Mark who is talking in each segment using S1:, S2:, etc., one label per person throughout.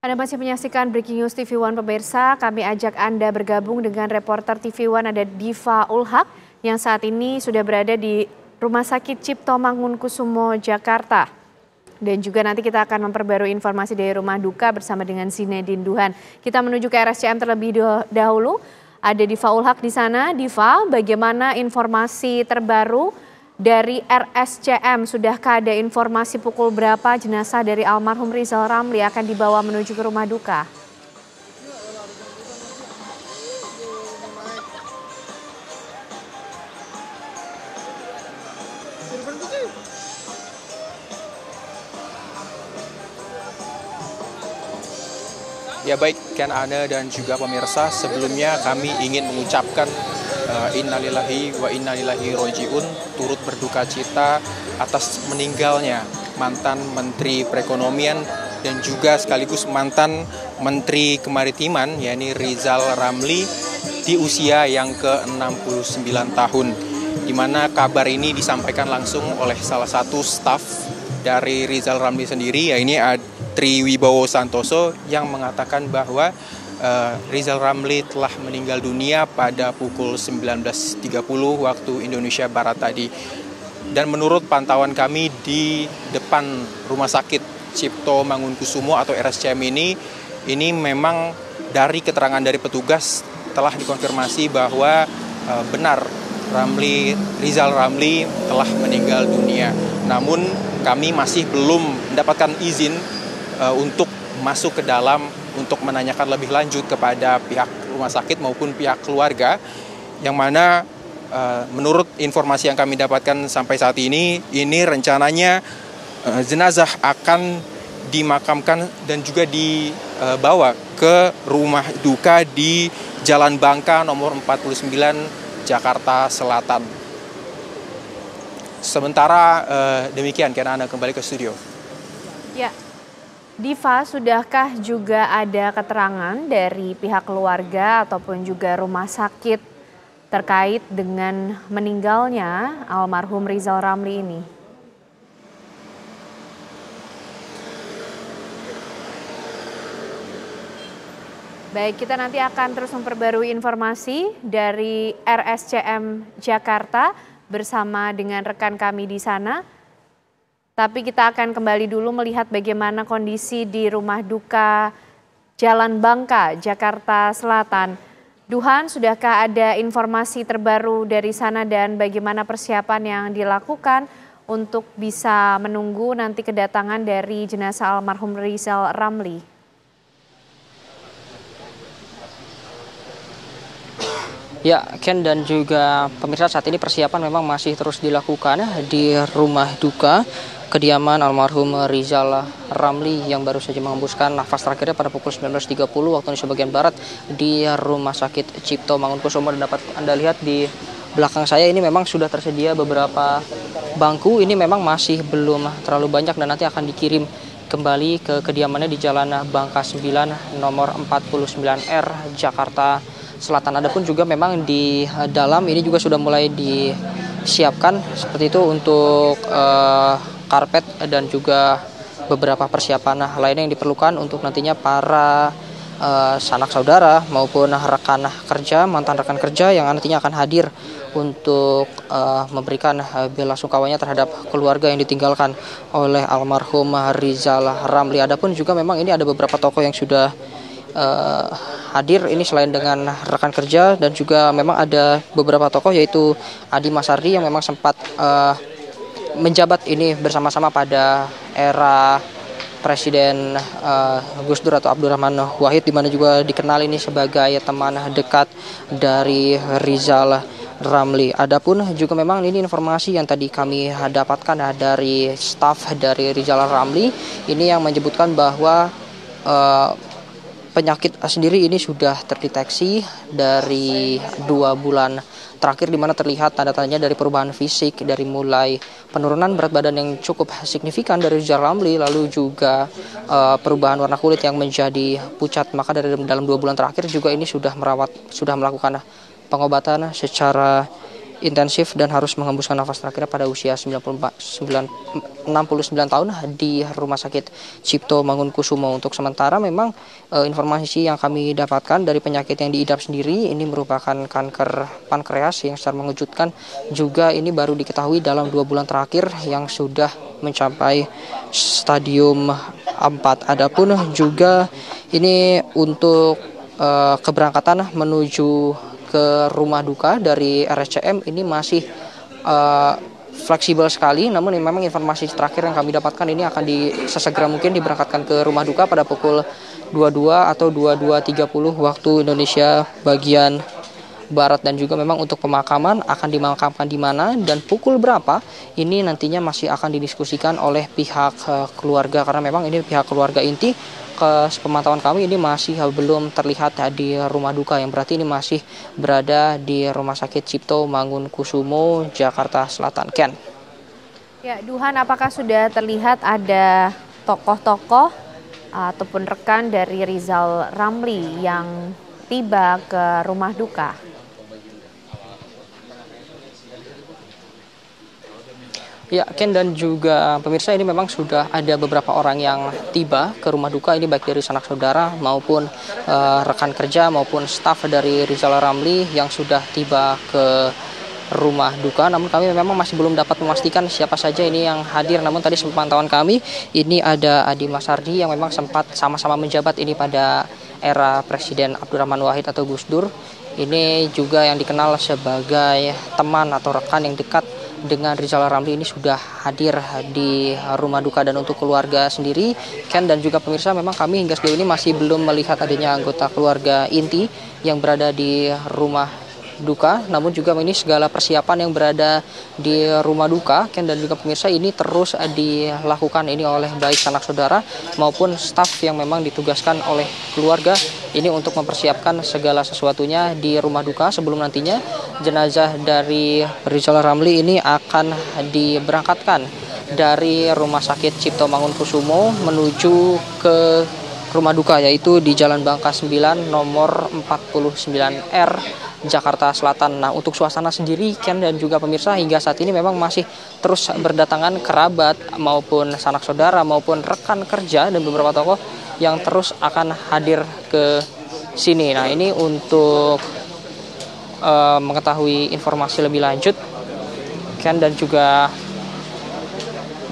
S1: Anda masih menyaksikan Breaking News TV One pemirsa. Kami ajak Anda bergabung dengan reporter TV One ada Diva Ulhak yang saat ini sudah berada di Rumah Sakit Cipto Mangunkusumo, Jakarta. Dan juga nanti kita akan memperbarui informasi dari rumah duka bersama dengan Zinedine Duhan. Kita menuju ke RSCM terlebih dahulu. Ada Diva Ulhak di sana. Diva, bagaimana informasi terbaru dari RSCM? Sudahkah ada informasi pukul berapa jenazah dari almarhum Rizal Ramli akan dibawa menuju ke rumah duka?
S2: Ya baik, Ken Ane dan juga pemirsa, sebelumnya kami ingin mengucapkan innalillahi wa inna ilaihi roji'un, turut berduka cita atas meninggalnya mantan Menteri Perekonomian dan juga sekaligus mantan Menteri Kemaritiman, yakni Rizal Ramli, di usia yang ke-69 tahun. Di mana kabar ini disampaikan langsung oleh salah satu staf dari Rizal Ramli sendiri, yaitu Tri Wibowo Santoso, yang mengatakan bahwa Rizal Ramli telah meninggal dunia pada pukul 19.30 waktu Indonesia Barat tadi. Dan menurut pantauan kami di depan Rumah Sakit Cipto Mangunkusumo atau RSCM ini memang dari keterangan dari petugas telah dikonfirmasi bahwa benar Rizal Ramli telah meninggal dunia. Namun kami masih belum mendapatkan izin untuk masuk ke dalam untuk menanyakan lebih lanjut kepada pihak rumah sakit maupun pihak keluarga, yang mana menurut informasi yang kami dapatkan sampai saat ini rencananya jenazah akan dimakamkan dan juga dibawa ke rumah duka di Jalan Bangka nomor 49 Jakarta Selatan. Sementara demikian, karena Anda kembali ke studio.
S1: Ya. Diva, sudahkah juga ada keterangan dari pihak keluarga ataupun juga rumah sakit terkait dengan meninggalnya almarhum Rizal Ramli ini? Baik, kita nanti akan terus memperbarui informasi dari RSCM Jakarta bersama dengan rekan kami di sana. Tapi kita akan kembali dulu melihat bagaimana kondisi di rumah duka Jalan Bangka, Jakarta Selatan. Duhan, sudahkah ada informasi terbaru dari sana dan bagaimana persiapan yang dilakukan untuk bisa menunggu nanti kedatangan dari jenazah almarhum Rizal Ramli?
S3: Ya, Ken dan juga pemirsa, saat ini persiapan memang masih terus dilakukan di rumah duka kediaman almarhum Rizal Ramli yang baru saja menghembuskan nafas terakhirnya pada pukul 19.30 waktu Indonesia bagian Barat di Rumah Sakit Cipto Mangunkusumo. Dan dapat Anda lihat di belakang saya ini memang sudah tersedia beberapa bangku. Ini memang masih belum terlalu banyak dan nanti akan dikirim kembali ke kediamannya di Jalan Bangka 9 nomor 49R Jakarta Selatan. Adapun juga memang di dalam ini juga sudah mulai disiapkan seperti itu untuk karpet dan juga beberapa persiapan lainnya yang diperlukan untuk nantinya para sanak saudara maupun rekan kerja, mantan rekan kerja yang nantinya akan hadir untuk memberikan bela sungkawanya terhadap keluarga yang ditinggalkan oleh almarhum Rizal Ramli. Adapun juga memang ini ada beberapa tokoh yang sudah hadir ini selain dengan rekan kerja, dan juga memang ada beberapa tokoh yaitu Adi Masardi yang memang sempat menjabat ini bersama-sama pada era Presiden Gus Dur atau Abdurrahman Wahid, di mana juga dikenal ini sebagai teman dekat dari Rizal Ramli. Adapun juga memang ini informasi yang tadi kami dapatkan dari staf dari Rizal Ramli ini yang menyebutkan bahwa penyakit sendiri ini sudah terdeteksi dari 2 bulan terakhir, di mana terlihat tanda-tandanya dari perubahan fisik, dari mulai penurunan berat badan yang cukup signifikan dari Rizal Ramli, lalu juga perubahan warna kulit yang menjadi pucat. Maka dari dalam 2 bulan terakhir juga ini sudah melakukan pengobatan secara intensif dan harus menghembuskan nafas terakhir pada usia 69 tahun di Rumah Sakit Cipto Mangunkusumo. Untuk sementara memang informasi yang kami dapatkan dari penyakit yang diidap sendiri ini merupakan kanker pankreas yang secara mengejutkan juga ini baru diketahui dalam 2 bulan terakhir yang sudah mencapai stadium 4. Adapun juga ini untuk keberangkatan menuju ke rumah duka dari RSCM ini masih fleksibel sekali, namun memang informasi terakhir yang kami dapatkan ini akan sesegera mungkin diberangkatkan ke rumah duka pada pukul 22 atau 22.30 waktu Indonesia bagian Barat, dan juga memang untuk pemakaman akan dimakamkan di mana dan pukul berapa ini nantinya masih akan didiskusikan oleh pihak keluarga, karena memang ini pihak keluarga inti sepemantauan kami ini masih belum terlihat di rumah duka, yang berarti ini masih berada di Rumah Sakit Cipto Mangunkusumo, Jakarta Selatan. Ken.
S1: Ya, Duhan, apakah sudah terlihat ada tokoh-tokoh ataupun rekan dari Rizal Ramli yang tiba ke rumah duka?
S3: Ya, Ken dan juga pemirsa, ini memang sudah ada beberapa orang yang tiba ke rumah duka ini, baik dari sanak saudara maupun rekan kerja maupun staf dari Rizal Ramli yang sudah tiba ke rumah duka. Namun kami memang masih belum dapat memastikan siapa saja ini yang hadir. Namun tadi sepantauan kami ini ada Adi Masardi yang memang sempat sama-sama menjabat ini pada era Presiden Abdurrahman Wahid atau Gus Dur. Ini juga yang dikenal sebagai teman atau rekan yang dekat dengan Rizal Ramli ini sudah hadir di rumah duka. Dan untuk keluarga sendiri, Ken dan juga pemirsa, memang kami hingga sejauh ini masih belum melihat adanya anggota keluarga inti yang berada di rumah duka. Namun juga ini segala persiapan yang berada di rumah duka, Ken dan juga pemirsa, ini terus dilakukan ini oleh baik sanak saudara maupun staf yang memang ditugaskan oleh keluarga ini untuk mempersiapkan segala sesuatunya di rumah duka sebelum nantinya jenazah dari Rizal Ramli ini akan diberangkatkan dari Rumah Sakit Cipto Mangunkusumo menuju ke rumah duka, yaitu di Jalan Bangka 9 nomor 49R Jakarta Selatan. Nah, untuk suasana sendiri, Ken dan juga pemirsa, hingga saat ini memang masih terus berdatangan kerabat maupun sanak saudara maupun rekan kerja dan beberapa tokoh yang terus akan hadir ke sini. Nah, ini untuk mengetahui informasi lebih lanjut, Ken dan juga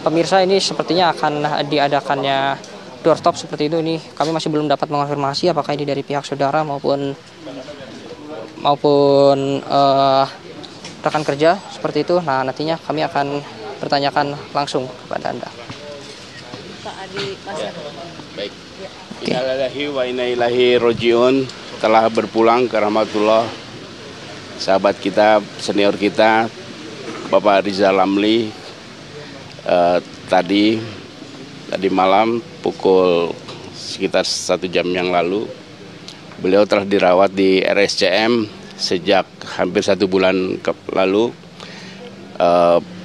S3: pemirsa, ini sepertinya akan diadakannya doorstop seperti itu. Ini kami masih belum dapat mengonfirmasi apakah ini dari pihak saudara maupun rekan kerja seperti itu. Nah, nantinya kami akan bertanyakan langsung kepada Anda.
S4: Pak Adi Masar.
S5: Baik. Innalillahi wa inna ilaihi rojiun. Telah berpulang ke rahmatullah sahabat kita, senior kita, Bapak Rizal Ramli. Tadi malam pukul sekitar 1 jam yang lalu, beliau telah dirawat di RSCM sejak hampir 1 bulan lalu,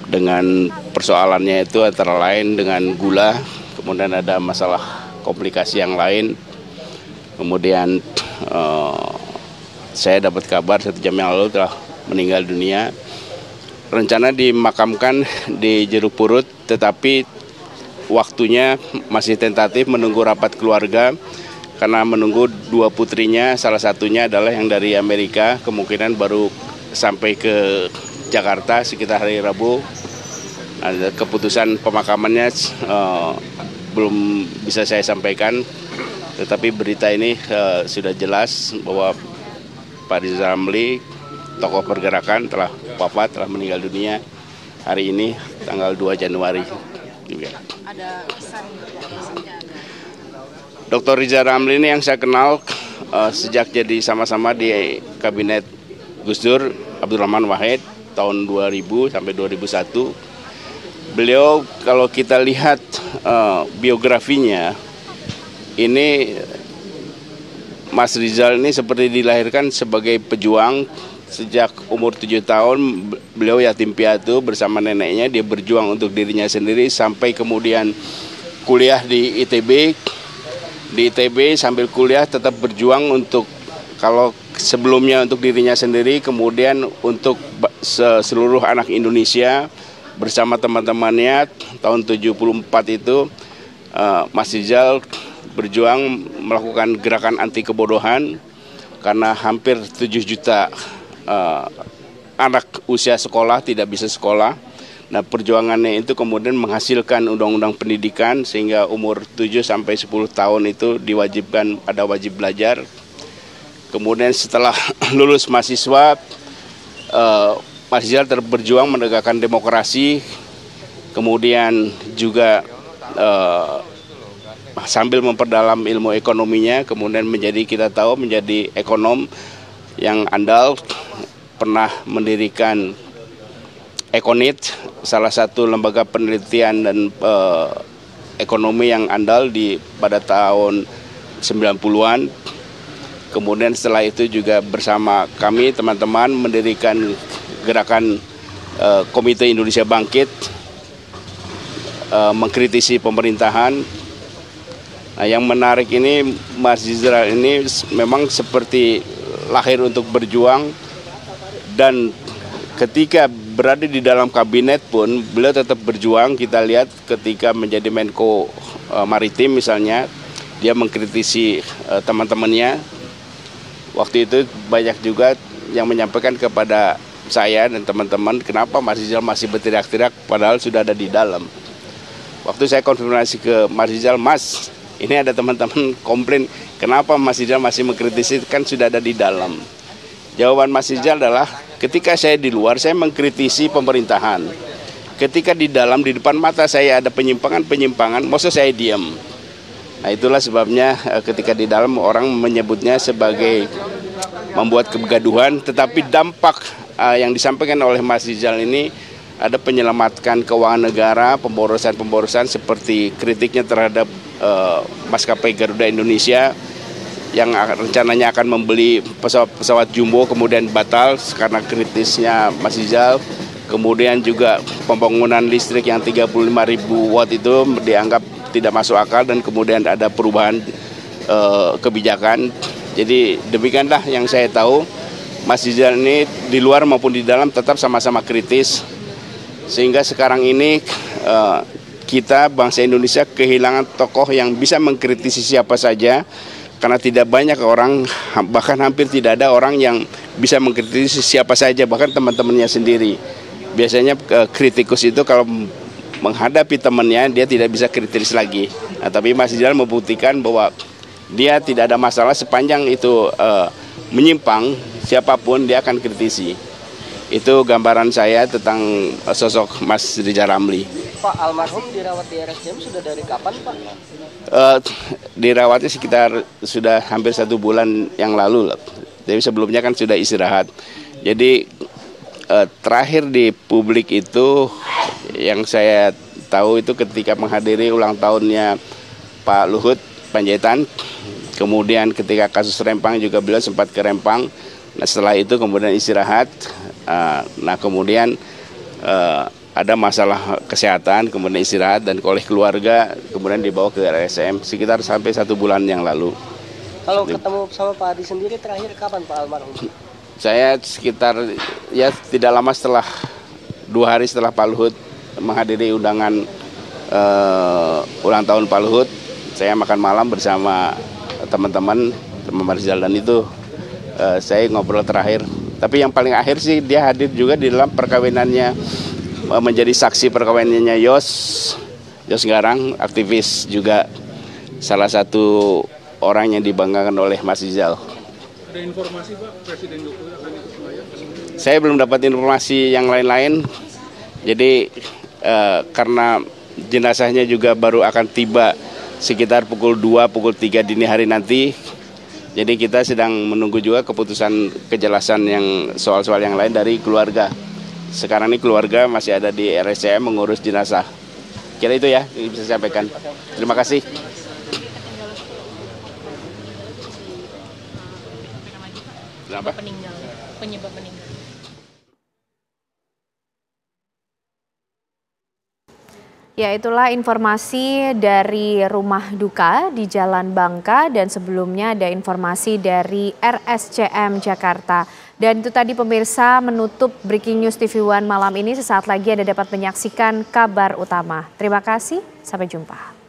S5: dengan persoalannya itu antara lain dengan gula, kemudian ada masalah komplikasi yang lain. Kemudian saya dapat kabar 1 jam yang lalu telah meninggal dunia. Rencana dimakamkan di Jeruk Purut, tetapi waktunya masih tentatif menunggu rapat keluarga karena menunggu 2 putrinya, salah satunya adalah yang dari Amerika, kemungkinan baru sampai ke Jakarta sekitar hari Rabu. Nah, keputusan pemakamannya belum bisa saya sampaikan, tetapi berita ini sudah jelas bahwa Pak Rizal Ramli, tokoh pergerakan, telah wafat, telah meninggal dunia hari ini tanggal 2 Januari.
S4: Ada pesan
S5: Dr. Rizal Ramli ini yang saya kenal sejak jadi sama-sama di kabinet Gus Dur Abdurrahman Wahid tahun 2000 sampai 2001. Beliau, kalau kita lihat biografinya, ini Mas Rizal ini seperti dilahirkan sebagai pejuang. Sejak umur 7 tahun beliau yatim piatu bersama neneknya. Dia berjuang untuk dirinya sendiri sampai kemudian kuliah di ITB. Di ITB sambil kuliah tetap berjuang untuk, kalau sebelumnya untuk dirinya sendiri, kemudian untuk seluruh anak Indonesia bersama teman-temannya. Tahun 74 itu Mas Rizal berjuang melakukan gerakan anti kebodohan karena hampir 7 juta anak usia sekolah tidak bisa sekolah. Nah, perjuangannya itu kemudian menghasilkan undang-undang pendidikan sehingga umur 7 sampai 10 tahun itu diwajibkan ada wajib belajar. Kemudian setelah lulus mahasiswa, Mas Rizal berjuang menegakkan demokrasi, kemudian juga sambil memperdalam ilmu ekonominya, kemudian kita tahu menjadi ekonom yang andal, pernah mendirikan Econit, salah satu lembaga penelitian dan ekonomi yang andal pada tahun 90-an. Kemudian setelah itu juga bersama kami teman-teman mendirikan gerakan Komite Indonesia Bangkit, mengkritisi pemerintahan. Nah, yang menarik ini Mas Rizal ini memang seperti lahir untuk berjuang, dan ketika berada di dalam kabinet pun beliau tetap berjuang. Kita lihat ketika menjadi Menko Maritim misalnya, dia mengkritisi teman-temannya. Waktu itu banyak juga yang menyampaikan kepada saya dan teman-teman, kenapa Mas Rizal masih berteriak-teriak padahal sudah ada di dalam. Waktu saya konfirmasi ke Mas Rizal, Mas, ini ada teman-teman komplain, kenapa Mas Rizal masih mengkritisi, kan sudah ada di dalam. Jawaban Mas Rizal adalah, ketika saya di luar, saya mengkritisi pemerintahan. Ketika di dalam, di depan mata saya ada penyimpangan, maksud saya diam. Nah, itulah sebabnya ketika di dalam orang menyebutnya sebagai membuat kegaduhan, tetapi dampak yang disampaikan oleh Mas Rizal ini ada penyelamatkan keuangan negara, pemborosan-pemborosan seperti kritiknya terhadap maskapai Garuda Indonesia yang rencananya akan membeli pesawat jumbo kemudian batal karena kritisnya Mas Rizal. Kemudian juga pembangunan listrik yang 35.000 watt itu dianggap tidak masuk akal dan kemudian ada perubahan kebijakan. Jadi demikianlah yang saya tahu. Mas Rizal ini di luar maupun di dalam tetap sama-sama kritis. Sehingga sekarang ini kita bangsa Indonesia kehilangan tokoh yang bisa mengkritisi siapa saja. Karena tidak banyak orang, bahkan hampir tidak ada orang yang bisa mengkritisi siapa saja, bahkan teman-temannya sendiri. Biasanya kritikus itu kalau menghadapi temannya, dia tidak bisa kritis lagi. Nah, tapi Mas Rizal membuktikan bahwa dia tidak ada masalah sepanjang itu menyimpang, siapapun dia akan kritisi. Itu gambaran saya tentang sosok Mas Rizal Ramli.
S3: Pak, almarhum dirawat di RSCM sudah dari kapan, Pak?
S5: Dirawatnya sekitar sudah hampir 1 bulan yang lalu. Jadi sebelumnya kan sudah istirahat. Jadi terakhir di publik itu yang saya tahu itu ketika menghadiri ulang tahunnya Pak Luhut Panjaitan. Kemudian ketika kasus Rempang juga beliau sempat ke Rempang. Nah, setelah itu kemudian istirahat. Nah, kemudian ada masalah kesehatan, kemudian istirahat dan oleh keluarga kemudian dibawa ke RSCM sekitar sampai 1 bulan yang lalu.
S3: Kalau ketemu sama Pak Adi sendiri terakhir kapan Pak almarhum?
S5: Saya sekitar ya tidak lama setelah 2 hari setelah Pak Luhut menghadiri undangan ulang tahun Pak Luhut, saya makan malam bersama teman-teman Mas Rizal dan itu saya ngobrol terakhir. Tapi yang paling akhir sih dia hadir juga di dalam perkawinannya, menjadi saksi perkawinannya Yos Garang, aktivis juga salah satu orang yang dibanggakan oleh Mas Rizal.
S6: Ada informasi Pak, Presiden Jokowi akan ikut melayang?
S5: Saya belum dapat informasi yang lain-lain. Jadi karena jenazahnya juga baru akan tiba sekitar pukul 2, pukul 3 dini hari nanti. Jadi kita sedang menunggu juga keputusan kejelasan yang soal-soal yang lain dari keluarga. Sekarang ini keluarga masih ada di RSCM mengurus jenazah. Kira itu ya yang bisa saya sampaikan. Terima kasih.
S4: Penyebab meninggal.
S1: Ya, itulah informasi dari rumah duka di Jalan Bangka dan sebelumnya ada informasi dari RSCM Jakarta. Dan itu tadi pemirsa menutup Breaking News TV One malam ini. Sesaat lagi Anda dapat menyaksikan kabar utama. Terima kasih, sampai jumpa.